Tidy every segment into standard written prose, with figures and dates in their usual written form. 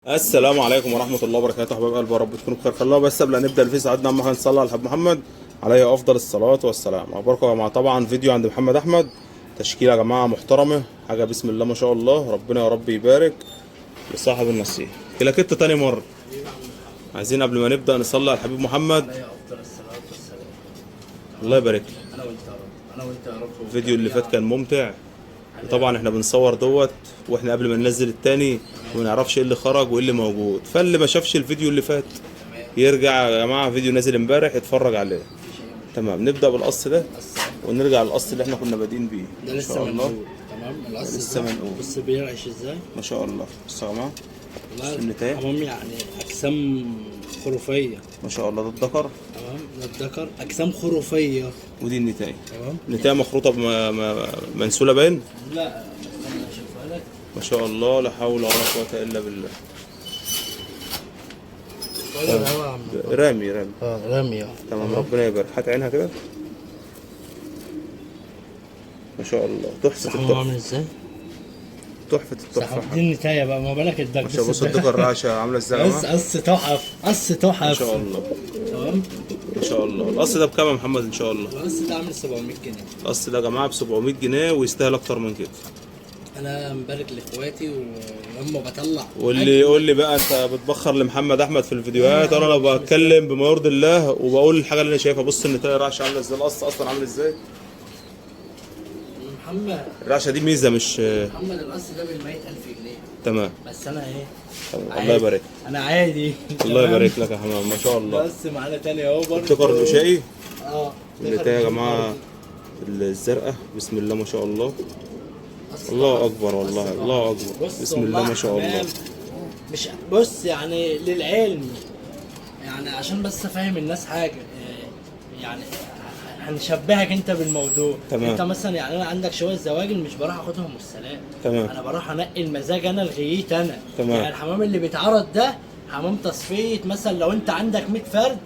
السلام عليكم ورحمة الله وبركاته. حبايب قلبي، يا رب تكونوا بخير. خلونا بس قبل ما نبدأ الفيديو ساعدنا محمد صلى على الحبيب محمد عليه أفضل الصلاة والسلام. أخباركم يا جماعة؟ طبعا فيديو عند محمد أحمد، تشكيلة يا جماعة محترمة، حاجة بسم الله ما شاء الله. ربنا يا رب يبارك لصاحب النصيب. كده كده تاني مرة عايزين قبل ما نبدأ نصلي على الحبيب محمد عليه افضل الصلاه والسلام. الله يبارك له. انا وانت يا رب، انا وانت يا رب. الفيديو اللي فات كان ممتع، وطبعا احنا بنصور دوت واحنا قبل ما ننزل التاني وما نعرفش ايه اللي خرج وايه اللي موجود. فاللي ما شافش الفيديو اللي فات يرجع يا جماعه، فيديو نازل امبارح يتفرج عليه. تمام، نبدا بالقص ده ونرجع للقص اللي احنا كنا بادئين بيه. ده ما لسه شاء الله. منقول. تمام، القص لسه ده منقول. بص بيرعش ازاي. ما شاء الله. بصوا يا جماعه، والله النتاية. حمام يعني اجسام خرافيه. ما شاء الله. ده الذكر تمام، ده الذكر اجسام خرافيه. ودي النتاية. تمام، النتاية مخروطه منسوله باين. لا استنى اشوفها لك. ما شاء الله، لا حول ولا قوه الا بالله. ولا الهوا يا عم. رامي رامي. تمام، ربنا يبارك. هات عينها كده. ما شاء الله، تحفه حمام عامل التحفه، ازاي؟ تحفه التحفه. دي النتايه بقى، ما بالك الدك. مش بص الدكر الرعشه عامله ازاي يا بص جماعه. قص تحف، قص تحف. ما شاء الله. تمام، ما شاء الله. القص ده بكام يا محمد ان شاء الله؟ القص ده عامل 700 جنيه. القص ده يا جماعه ب 700 جنيه ويستاهل اكتر من كده. انا مبارك لاخواتي ولما بطلع. واللي يقول لي بقى انت بتبخر لمحمد احمد في الفيديوهات، انا لو بتكلم بما يرضي الله وبقول الحاجه اللي انا شايفها. بص النتايه الرعشه عامله ازاي، القص اصلا عامل ازاي. محمد الرعشه دي ميزه مش محمد القص ده ب 100,000 جنيه. تمام. بس انا ايه؟ تمام. الله يبارك. انا عادي. الله يبارك لك يا حمام، ما شاء الله. بس معانا تاني اهو برضه. الدكر الاشائي. اه النتايه يا جماعه الزرقاء، بسم الله ما شاء الله. الله اكبر والله، الله اكبر. بسم الله ما شاء الله. مش بص يعني للعلم، يعني عشان بس افهم الناس حاجه، يعني هنشبهك انت بالموضوع. تمام. انت مثلا يعني انا عندك شويه زواجل مش بروح اخدهم والسلام. تمام. انا بروح انقي المزاج انا لغايت انا. تمام. يعني الحمام اللي بيتعرض ده حمام تصفيه، مثلا لو انت عندك 100 فرد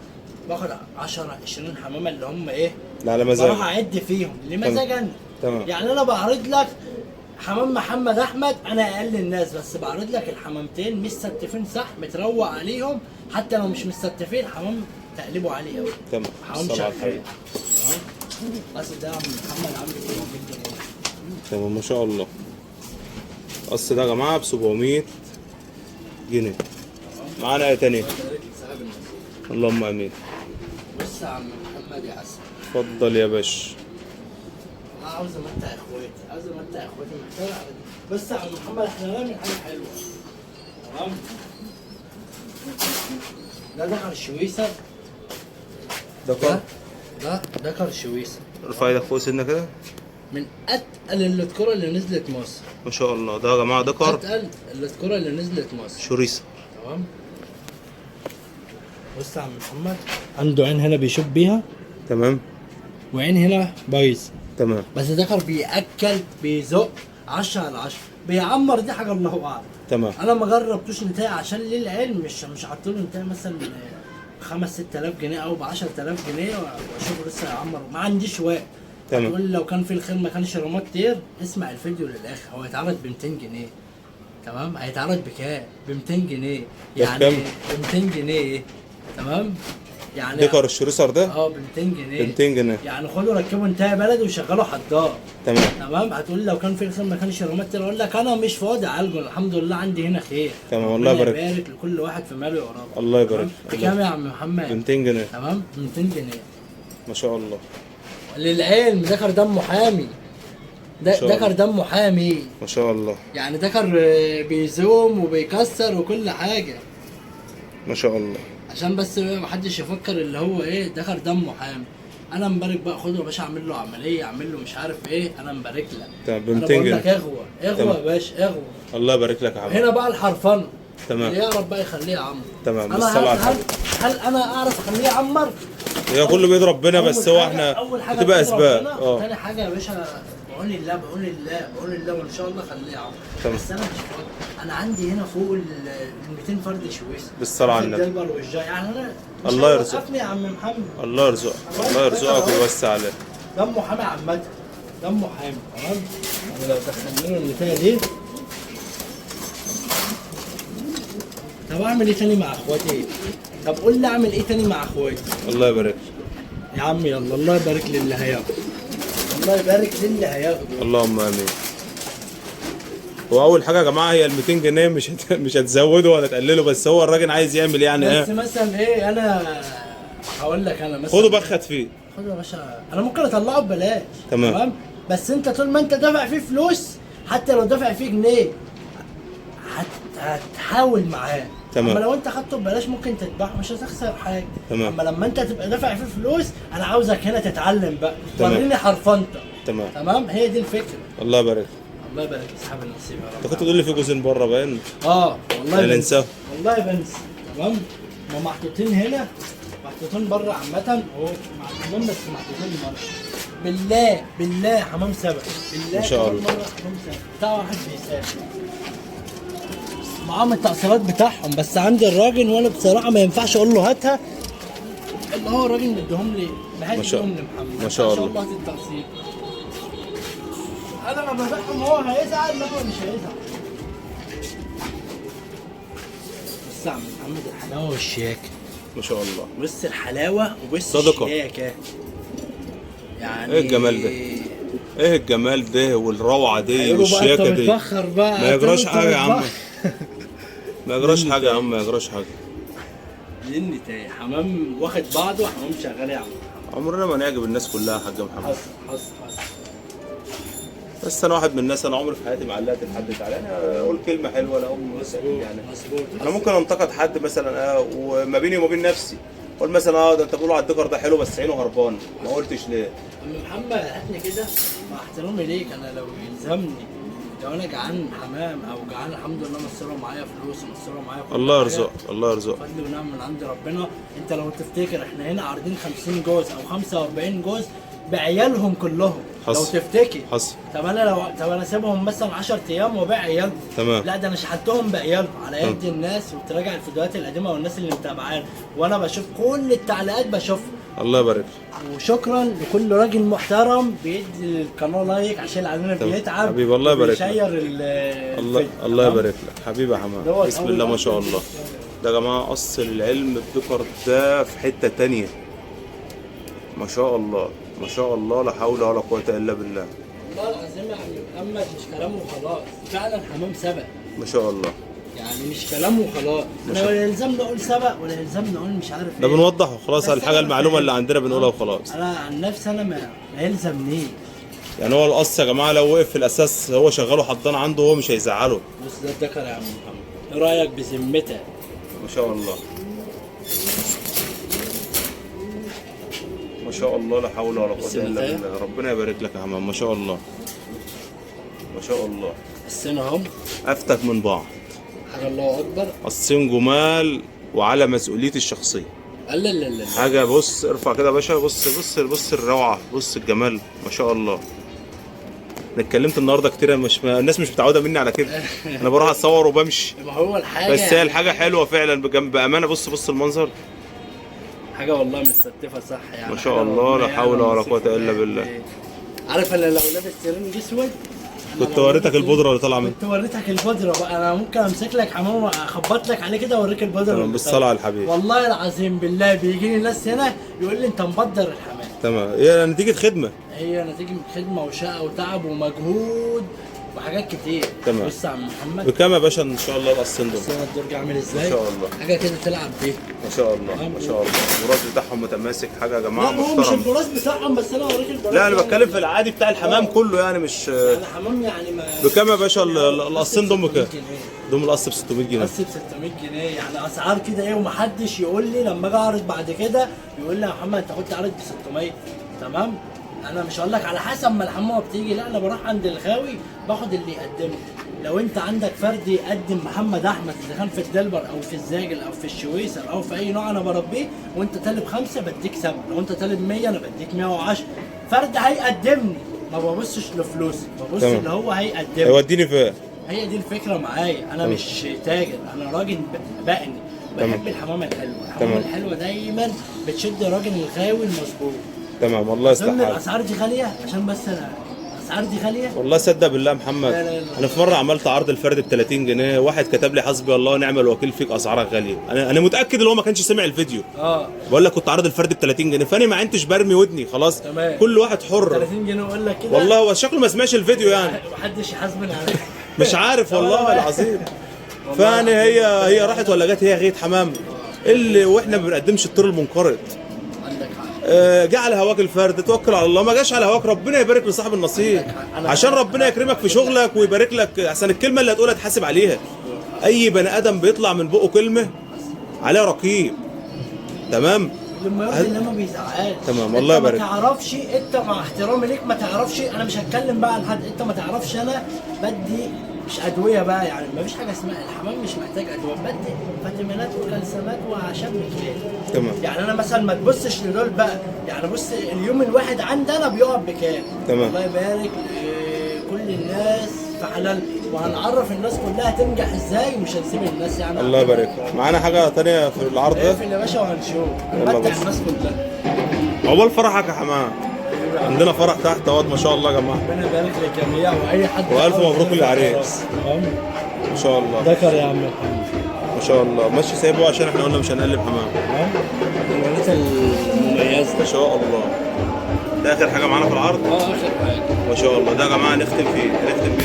باخد 10 20 حمامه اللي هم ايه؟ لا على مزاج. بروح اعد فيهم لمزاج انا. تمام. يعني انا بعرض لك حمام محمد احمد، انا اقل الناس بس بعرض لك الحمامتين مش ستفين صح، متروق عليهم. حتى لو مش مستتفين حمام تقلبه عالي قوي. تمام. حمام الصلاة على شغال. الحبيب. تمام. بس ده يا عم محمد عامل 700 جنيه. تمام ما شاء الله. القص ده يا جماعه ب 700 جنيه. معانا ايه تاني؟ اللهم امين. بص يا عم محمد يا عسل، اتفضل يا باشا. انا عاوز امتع اخواتي، عاوز امتع اخواتي، محتاج على دي. بس يا عم محمد احنا نعمل حاجه حلوه. تمام. ده دخل الشويسه. دكر. ده دكر الشويسه. ارفع ايدك فوق سنه كده. من اتقل الذكوره اللي نزلت مصر. ما شاء الله. ده يا جماعه دكر اتقل الذكوره اللي نزلت مصر. شريسه. تمام. بص يا عم محمد، عنده عين هنا بيشوف بيها، تمام. وعين هنا بايظ. تمام. بس دكر بياكل بيزق 10 على 10، بيعمر. دي حاجه الله اعلم. تمام. انا ما جربتوش نتاية عشان للعلم، مش حاطط له نتاية مثلا 5 6000 جنيه او ب 10000 جنيه واشوفه لسه يعمر. ما عنديش وقت. تمام. تقول لو كان في الخير ما كانش رماد طير. اسمع الفيديو للاخر، هو هيتعرض ب 200 جنيه. تمام. هيتعرض بكام؟ ب 200 جنيه. يعني بكام؟ ب 200 جنيه. تمام. يعني دكر الشريسر ده ب 200 جنيه. ب 200 جنيه. يعني خدوا ركبوا انتهى بلدي وشغلوا حدار. تمام. تمام. هتقول لو كان في الخير ما كانش رماد طير. اقول لك انا مش فاضي اعالجه، الحمد لله عندي هنا خير. تمام. الله يبارك. ربنا يبارك لكل واحد في ماله يا رب. الله يبارك. بكام يا عم ب محمد؟ 200 جنيه. تمام، ب 200 جنيه. ما شاء الله. للعلم ذكر دمه حامي. شاء الله. ذكر دمه حامي. ما شاء الله. يعني ذكر بيزوم وبيكسر وكل حاجه. ما شاء الله. عشان بس محدش يفكر اللي هو ايه، ذكر دمه حامي. انا مبارك بقى، خده يا باشا اعمل له عمليه، اعمل له مش عارف ايه، انا مبارك لك. تمام. ب انا 200 بقول لك جنيه. اغوى اغوى تمام. يا باشا اغوى. الله يبارك لك يا حبيبي. هنا بقى الحرفنه. تمام. اللي يعرف بقى يخليه يعمر. تمام. انا بالصلاة على هل, الحبيب. هل انا اعرف اخليه يعمر؟ هي كله بيد ربنا، بس هو احنا اول حاجه بتبقى بإيد اسباب. ربنا. تاني حاجه يا باشا بقول لله بقول لله بقول لله وان شاء الله خليه يعمر. تمام. بس انا مش فاضي. انا عندي هنا فوق ال 200 فرد شويس. بالصلاة على النبي. الجلبر والجاي يعني انا مش الله يرزقك. هيوقفني يا عم محمد. الله يرزقك. الله يرزقك ويوسع عليك. دمه حامي عامة، دمه حامي. تمام. يعني لو دخلنا له النتايه دي طب اعمل ايه تاني مع اخواتي؟ طب قول لي اعمل ايه تاني مع اخواتي؟ الله يبارك. يا عم يلا، الله يبارك للي هياخد، الله يبارك للي هياخد. اللهم امين. واول حاجه يا جماعه هي ال 200 جنيه مش هتزودوا ولا تقللوا، بس هو الراجل عايز يعمل يعني بس ايه. مثلا ايه، انا هقول لك انا مثلا خده بخت فيه. خده يا باشا، انا ممكن اطلعه ببلاش. تمام. بس انت طول ما انت دافع فيه فلوس، حتى لو دافع فيه جنيه هتحاول معاه. تمام. اما لو انت خدته ببلاش ممكن تذبحه، مش هتخسر حاجه. تمام. اما لما انت تبقى دافع فيه فلوس، انا عاوزك هنا تتعلم بقى، تمام. وريني حرفنته. تمام. هي دي الفكره. الله يبارك. الله يبارك اصحاب النصيب يا رب. انت كنت تقول لي في جوزين بره باين. والله لا ننساه. والله بنسى. تمام. هم محطوطين هنا، محطوطين بره عامة، هو مع الحمام بس محطوطين بره. بالله حمام سبع، بالله ما شاء كمان الله. مرة حمام سبع بتاع واحد بيسافر معاهم التأثيرات بتاعهم، بس عند الراجل وانا بصراحة ما ينفعش اقول له هاتها، اللي هو الراجل مديهم لي بحيث ما شاء يديهم الله. لمحمد. ما شاء الله. هات التأثير. انا لما ببيعهم هو هيزعل، لا هو مش هيزعل. بص يا عم محمد، الحلاوة والشياكة. ما شاء الله. بص الحلاوة وبص صدقة. الشياكة. يعني ايه الجمال ده؟ ايه الجمال ده والروعه دي والشياكه دي؟ بتفخر بقى. ما يجراش حاجه يا عم. ما يجراش حاجه يا عم، ما يجراش حاجه. لاني تايه، حمام واخد بعضه، حمام شغال يا عم. عمرنا ما نعجب الناس كلها يا حاج محمد. حصل. بس انا واحد من الناس، انا عمري في حياتي ما علقت لحد تعالى انا اقول كلمه حلوه لا اقول بس اكيد يعني. مظبوط. انا ممكن انتقد حد مثلا وما بيني وما بين نفسي اقول مثلا ده انت بتقول على الدكر ده حلو بس عينه هربان، ما قلتش ليه؟ عم محمد هاتني كده، مع احترامي ليك، انا لو يلزمني لو انا جعان حمام او جعان، الحمد لله مصروا معايا فلوس ومصروا معايا كل الله حاجة. يرزقك الله يرزقك. فضل ونعم من عند ربنا. انت لو تفتكر احنا هنا عارضين 50 جوز او 45 جوز بعيالهم كلهم. حصل. لو تفتكر. حصل. طب انا سيبهم مثلا 10 ايام وبيع عيالهم. تمام. لا ده انا شحتهم بعيالهم على يد الناس، وتراجع الفيديوهات القديمه والناس اللي متابعانا، وانا بشوف كل التعليقات بشوفها. الله يبارك. وشكرا لكل راجل محترم بيدي القناه لايك عشان علينا بيتعب. حبيبي الله يبارك لك. بيشير الله يبارك لك حبيبي يا حماد. بسم الله ما شاء الله. ده يا جماعه اصل العلم الذكر ده في حته تانية. ما شاء الله ما شاء الله، لا حول ولا قوه الا بالله. والله العظيم يا عم محمد مش كلام وخلاص، فعلا حمام سبق. ما شاء الله. يعني مش كلام وخلاص، انا ولا يلزمني اقول سبق ولا يلزمني اقول مش عارف ده ايه. بنوضح وخلاص، الحاجه المعلومه اللي عندنا بنقولها وخلاص. انا عن نفسي انا ما يلزمنيش. يعني هو القص يا جماعه لو وقف في الاساس هو شغاله حضان عنده هو مش هيزعله. بص ده الذكر يا عم محمد، ايه رايك بذمتك؟ ما شاء الله ما شاء الله، لا حول ولا قوه الا بالله. ربنا يبارك لك يا حمام. ما شاء الله ما شاء الله. السنة هم افتك من بعض. حاجة الله أكبر. قصين جمال وعلى مسؤوليتي الشخصية. لا حاجة بص ارفع كده يا باشا، بص الروعة، بص الجمال ما شاء الله. انا اتكلمت النهارده كتير، الناس مش متعودة مني على كده. انا بروح اتصور وبمشي. ما هو الحاجة بس هي الحاجة حلوة فعلا بأمانة. بص المنظر. حاجة والله مستلطفة صح يعني. ما شاء الله لا حول ولا قوة الا بالله. عارف انا لو لابس سرنج اسود كنت وريتك البودرة اللي طالعة منه. كنت وريتك البودرة بقى، انا ممكن امسك لك حمام واخبط لك عليه كده واوريك البودرة. تمام بالصلاة على الحبيب. والله العظيم بالله بيجي لي ناس هنا يقول لي انت مبدر الحمام. تمام، هي نتيجة خدمة. هي نتيجة خدمة وشقة وتعب ومجهود وحاجات كتير. تمام. بص يا عم محمد بكام يا باشا ان شاء الله القصين دول؟ بص انا الدرج عامل ازاي؟ ما شاء الله. حاجة كده تلعب بيها. ما شاء الله ما شاء الله. البراز بتاعهم متماسك، حاجه يا جماعه لا هو مش محترم. البراز بتاعهم، بس انا اوريك البراز. لا انا بتكلم في العادي بتاع الحمام كله يعني مش. يعني حمام يعني ما بكام يا باشا القصين دول؟ بكام؟ دول القص ب 600 جنيه. بس ب 600 جنيه يعني اسعار كده ايه، ومحدش يقول لي لما اجي اعرض بعد كده يقول لي يا محمد انت كنت عارض ب 600. تمام. انا مش هقول لك على حسب ما الحمامه بتيجي، لا انا بروح عند الغاوي باخد اللي يقدمه. لو انت عندك فرد يقدم محمد احمد اذا كان في الدلبر او في الزاجل او في الشويسر او في اي نوع انا بربيه، وانت طالب 5 بديك 7، لو انت طالب 100 انا بديك 110. فرد هيقدمني، ما ببصش لفلوسي، ببص اللي هو هيقدمني. هيوديني فين؟ هي دي الفكره معايا، انا مش تاجر، انا راجل بقني بحب الحمامه الحلوه. الحمامه الحلوه دايما بتشد راجل الغاوي المظبوط. تمام. والله يصلح ضمن حالك. الاسعار دي غاليه عشان بس انا الاسعار دي غاليه. والله صدق بالله يا محمد، لا لا لا. انا في مره عملت عرض الفرد ب 30 جنيه، واحد كتب لي حسبي الله ونعم الوكيل فيك، اسعارك غاليه. انا متاكد ان هو ما كانش سمع الفيديو. بقول لك كنت عرض الفرد ب 30 جنيه، فانا ما عندتش برمي ودني خلاص. تمام. كل واحد حر. 30 جنيه اقول لك كده. والله هو شكله ما سمعش الفيديو يعني. محدش يحاسبني عليه. مش عارف والله العظيم. فانا هي راحت ولا جت، هي غيت حمام اللي واحنا ما بنقدمش الطير المنقرض. عندك حق. جه على هواك الفرد، توكل على الله. ما جاش على هواك، ربنا يبارك لصاحب النصيب، عشان ربنا يكرمك في شغلك ويبارك لك. احسن الكلمه اللي هتقولها تحاسب عليها. اي بني ادم بيطلع من بقه كلمه عليه رقيب. تمام. لما يرضي الله ما بيزعقش. تمام. الله يبارك. انت ما تعرفش، انت مع احترامي ليك ما تعرفش، انا مش هتكلم بقى عن حد، انت ما تعرفش انا بدي مش ادويه بقى، يعني ما فيش حاجه اسمها الحمام مش محتاج ادويه، بدي فيتامينات وكالسيومات واعشاب بكام. تمام. يعني انا مثلا ما تبصش لدول بقى، يعني بص اليوم الواحد عندنا بيقف بكام. تمام. الله يبارك كل الناس في حلال، وهنعرف الناس كلها تنجح ازاي، ومش هنسيب الناس يعني. الله يبارك. معانا حاجه ثانيه في العرض ده؟ اقفل يا باشا وهنشوف يلا نمتع بس. الناس كلها. عقبال فرحك يا حمام. عندنا فرح تحت اهوت ما شاء الله يا جماعه. ربنا يبارك للجميع واي حد. والف مبروك للعريس. ما شاء الله. ذكر يا عم محمد. ما شاء الله. ماشي سايبه عشان احنا قلنا مش هنقلب حمام. الوليدة المميزة. ما شاء الله. ده اخر حاجه معانا في العرض. اخر حاجة. ما شاء الله. ده يا جماعه نختم فيه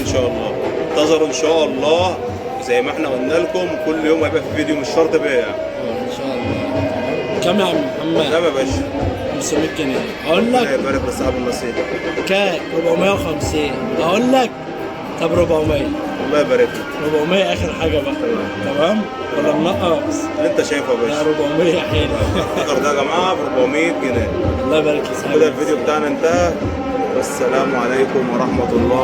ان شاء الله. انتظروا ان شاء الله زي ما احنا قلنا لكم، كل يوم هيبقى في فيديو، مش شرط بيع. ان شاء الله. كم يا عم محمد؟ تمام يا باشا. 500 جنيه. اقول الله لك يبارك لصاحب النصيب. كام؟ 450. اقول لك طب 400. الله يبارك لك. 400 اخر حاجة بقى. تمام؟ ولا منقص؟ اللي انت شايفه يا لا باشا. 400 حلو. الفطر ده يا جماعه ب 400 جنيه. الله يبارك لك. كده الفيديو بتاعنا انتهى، والسلام عليكم ورحمه الله.